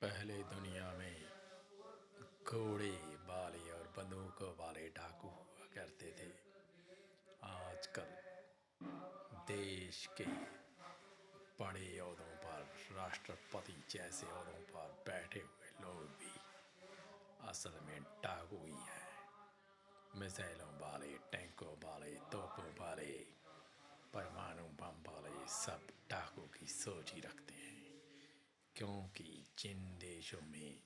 पहले दुनिया में घोड़े वाले और बंदूकों वाले डाकू हुआ करते थे। आजकल देश के बड़े ओहदों पर, राष्ट्रपति जैसे ओहदों पर बैठे हुए लोग भी असल में डाकू ही हैं। मिसाइलों वाले, टैंकों वाले, तोपों वाले, परमाणु बम वाले सब डाकू की सोच ही रखते हैं। क्योंकि जिन देशों में,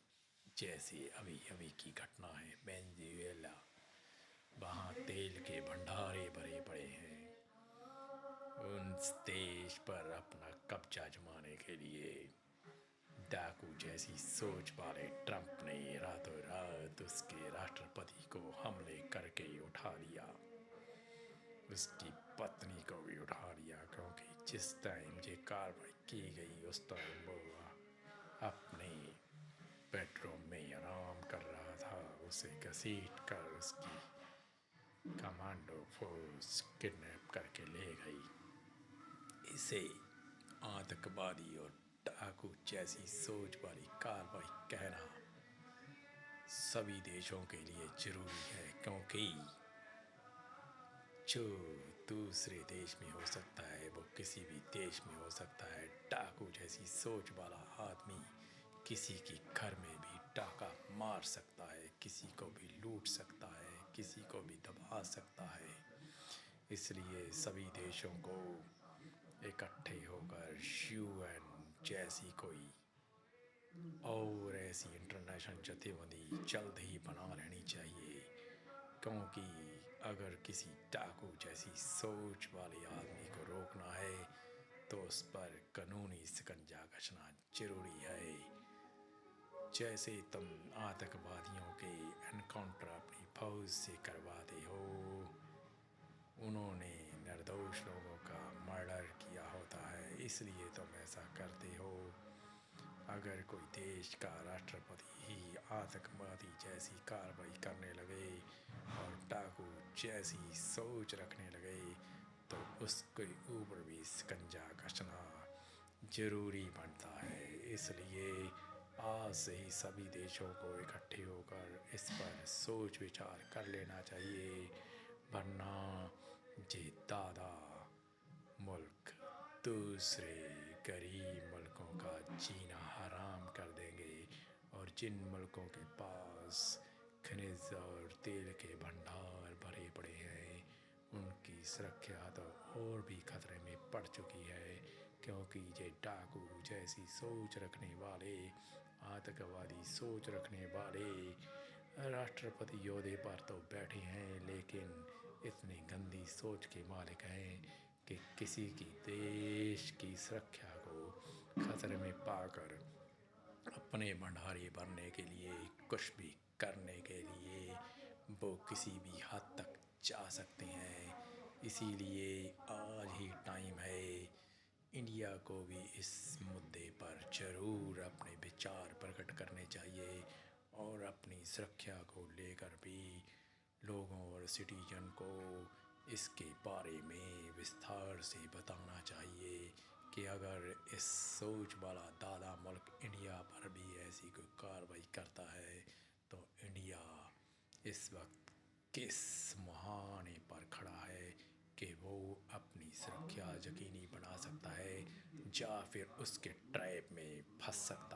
जैसे अभी अभी की घटना है वेनेजुएला, वहाँ तेल के भंडारे भरे पड़े हैं। उन देश पर अपना कब्जा जमाने के लिए डाकू जैसी सोच वाले ट्रंप ने रातों रात उसके राष्ट्रपति को हमले करके उठा लिया। उसकी पत्नी को भी उठा लिया, क्योंकि जिस टाइम ये कार्रवाई की गई उस टाइम वो अपने बेडरूम में आराम कर रहा था। उसे घसीट कर उसकी कमांडो फोर्स किडनैप करके ले गई। इसे आतंकवादी और डाकू जैसी सोच वाली कार्रवाई कहना सभी देशों के लिए जरूरी है, क्योंकि जो दूसरे देश में हो सकता है वो किसी भी देश में हो सकता है। डाकू जैसी सोच वाला आदमी किसी के घर में भी डाका मार सकता है, किसी को भी लूट सकता है, किसी को भी दबा सकता है। इसलिए सभी देशों को इकट्ठे होकर यूएन जैसी कोई और ऐसी इंटरनेशनल जथेबंदी जल्द ही बना लेनी चाहिए। क्योंकि अगर किसी डाकू जैसी सोच वाले आदमी को रोकना है तो उस पर कानूनी शिकंजा कसना जरूरी है। जैसे तुम आतंकवादियों के एनकाउंटर अपनी फौज से करवाते हो, उन्होंने निर्दोष लोगों का मर्डर किया होता है, इसलिए तुम ऐसा करते हो। अगर कोई देश का राष्ट्रपति ही आतंकवादी जैसी कार्रवाई करने लगे और डाकू जैसी सोच रखने लगे तो उसके ऊपर भी शिकंजा कसना जरूरी बनता है। इसलिए आज से ही सभी देशों को इकट्ठे होकर इस पर सोच विचार कर लेना चाहिए, वरना ये दादा मुल्क दूसरे गरीब मुल्कों का जीना हराम कर देंगे। और जिन मुल्कों के पास खनिज और तेल के भंडार भरे पड़े हैं उनकी सुरक्षा तो और भी खतरे में पड़ चुकी है, क्योंकि ये डाकू जैसी सोच रखने वाले, आतंकवादी सोच रखने वाले राष्ट्रपति योदे पर तो बैठे हैं, लेकिन इतनी गंदी सोच के मालिक हैं कि किसी की देश की सुरक्षा को खतरे में पाकर अपने भंडारे भरने के लिए, कुछ भी करने के लिए वो किसी भी हद तक जा सकते हैं। इसीलिए आज ही टाइम है इंडिया को भी इस मुद्दे पर ज़रूर अपने विचार प्रकट करने चाहिए और अपनी सुरक्षा को लेकर भी लोगों और सिटीजन को इसके बारे में विस्तार से बताना चाहिए कि अगर इस सोच वाला दादा मुल्क इंडिया पर भी ऐसी कोई कार्रवाई करता है तो इंडिया इस वक्त किस मुहाने पर खड़ा है कि वो अपनी सुरक्षा यकीनी बना सकता है या फिर उसके ट्रैप में फंस सकता